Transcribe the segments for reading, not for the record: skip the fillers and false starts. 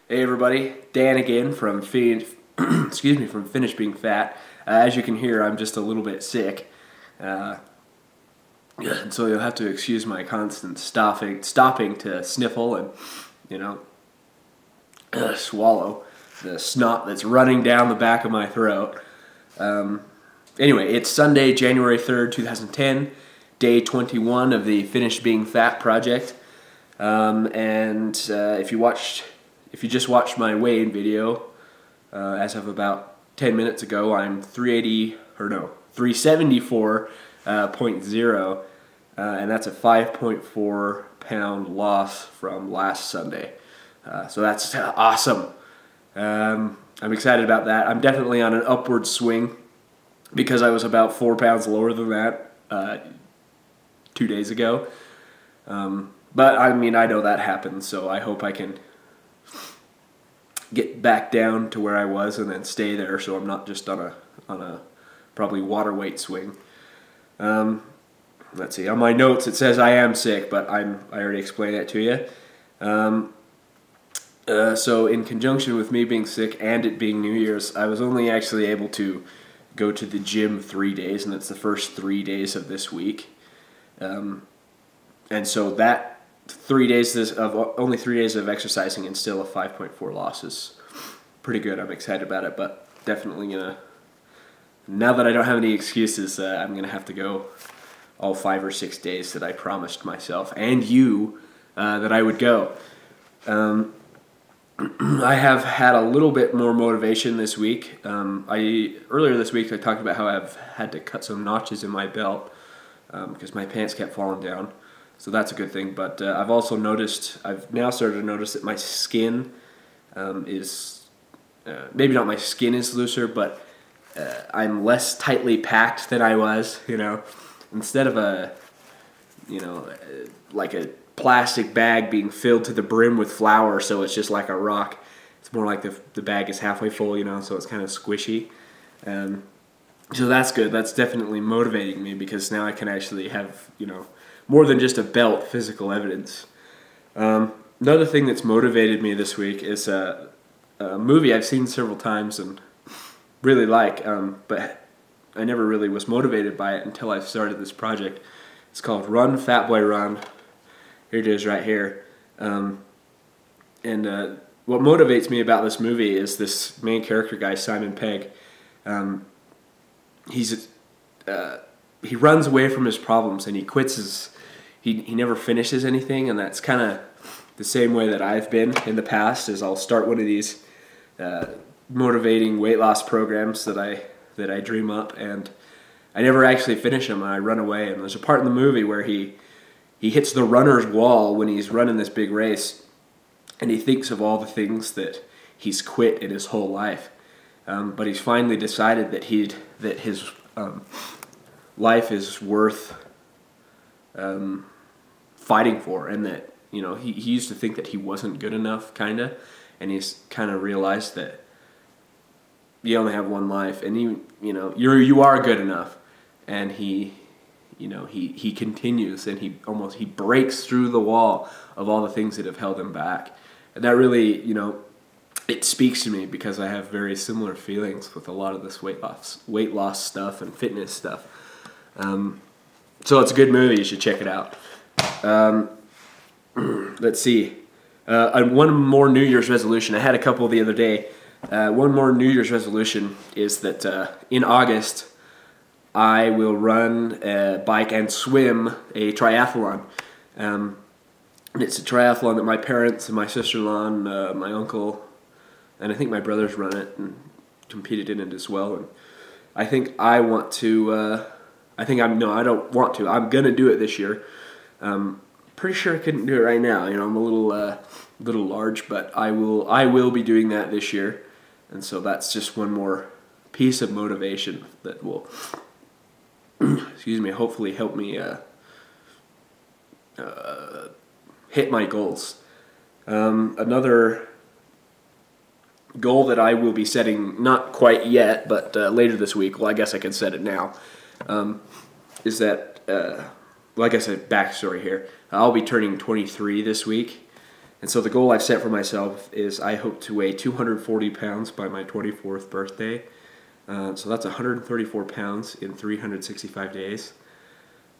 Hey everybody, Dan again from from Finish Being Fat. As you can hear, I'm just a little bit sick, and so you'll have to excuse my constant stopping to sniffle and swallow the snot that's running down the back of my throat. Anyway, it's Sunday, January 3rd, 2010, day 21 of the Finish Being Fat project, and if you just watched my weigh-in video, as of about 10 minutes ago, I'm 374.0, and that's a 5.4 pound loss from last Sunday. So that's awesome. I'm excited about that. I'm definitely on an upward swing because I was about 4 pounds lower than that 2 days ago. But I mean, I know that happens, so I hope I can get back down to where I was and then stay there, so I'm not just on a probably water weight swing. Let's see. On my notes it says I am sick, but I already explained that to you. So in conjunction with me being sick and it being New Year's, I was only actually able to go to the gym 3 days, and it's the first 3 days of this week. And so that only 3 days of exercising and still a 5.4 loss is pretty good. I'm excited about it, but definitely now that I don't have any excuses, I'm gonna have to go all 5 or 6 days that I promised myself and you that I would go. I have had a little bit more motivation this week. Earlier this week I talked about how I've had to cut some notches in my belt because my pants kept falling down. So that's a good thing, but I've now started to notice that my skin is, maybe not my skin is looser, but I'm less tightly packed than I was, Instead of like a plastic bag being filled to the brim with flour so it's just like a rock, it's more like the bag is halfway full, so it's kind of squishy. So that's good. That's definitely motivating me because now I can actually have, more than just a belt, physical evidence. Another thing that's motivated me this week is a movie I've seen several times and really like, but I never really was motivated by it until I started this project. It's called Run, Fat Boy, Run. Here it is right here. What motivates me about this movie is this main character guy, Simon Pegg. He runs away from his problems and he quits he never finishes anything, and that's kind of the same way that I've been in the past. Is I'll start one of these motivating weight loss programs that I dream up, and I never actually finish them, and I run away. And there's a part in the movie where he hits the runner's wall when he's running this big race, and he thinks of all the things that he's quit in his whole life, but he's finally decided that his life is worth fighting for, and that he used to think that he wasn't good enough, kinda, and he's kind of realized that you only have one life, and you are good enough, and he continues, and he breaks through the wall of all the things that have held him back, and that really it speaks to me because I have very similar feelings with a lot of this weight loss stuff and fitness stuff. So it's a good movie. You should check it out. Let's see. One more New Year's resolution. I had a couple the other day. One more New Year's resolution is that in August I will run, bike, and swim a triathlon. It's a triathlon that my parents and my sister-in-law and my uncle and I think my brothers run it and competed in it as well. And I think I want to. I don't want to. I'm gonna do it this year. Pretty sure I couldn't do it right now. I'm a little large, but I will be doing that this year, and so that's just one more piece of motivation that will, excuse me, hopefully help me hit my goals. Another goal that I will be setting, not quite yet, but later this week. Well, I guess I can set it now. Is that, like I said, backstory here. I'll be turning 23 this week, And so the goal I've set for myself is I hope to weigh 240 pounds by my 24th birthday. So that's 134 pounds in 365 days.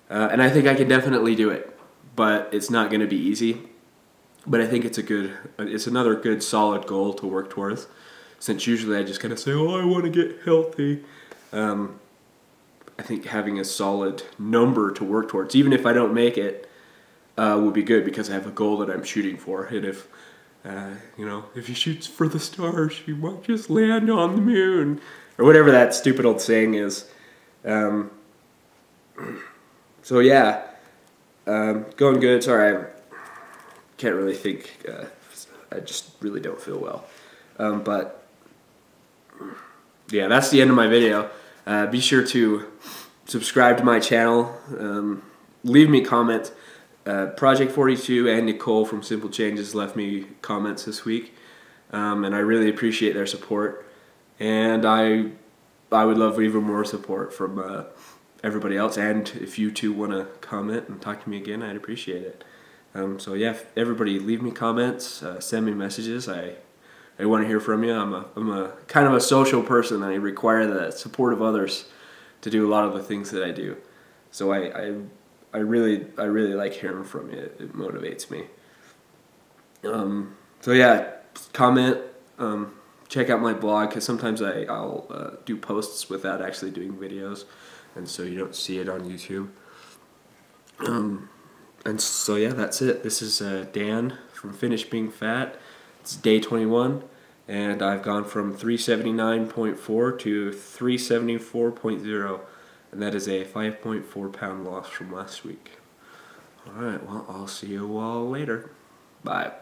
And I think I can definitely do it, but it's not going to be easy. But I think it's another good solid goal to work towards, since usually I just kind of say, oh, I want to get healthy. I think having a solid number to work towards, even if I don't make it, would be good, because I have a goal that I'm shooting for. And if, if you shoot for the stars, you might just land on the moon, or whatever that stupid old saying is. So yeah, going good. Sorry, I can't really think. I just really don't feel well. But yeah, that's the end of my video. Be sure to subscribe to my channel. Leave me comments. Project 42 and Nicole from Simple Changes left me comments this week, and I really appreciate their support. And I would love even more support from everybody else. And if you two want to comment and talk to me again, I'd appreciate it. So yeah, everybody leave me comments, send me messages. I want to hear from you. I'm a kind of a social person. I require the support of others to do a lot of the things that I do. So I really like hearing from you. It motivates me. So yeah, comment. Check out my blog, because sometimes I'll do posts without actually doing videos, and so you don't see it on YouTube. And so yeah, that's it. This is Dan from Finish Being Fat. It's day 21, and I've gone from 379.4 to 374.0, and that is a 5.4 pound loss from last week. Alright, well, I'll see you all later. Bye.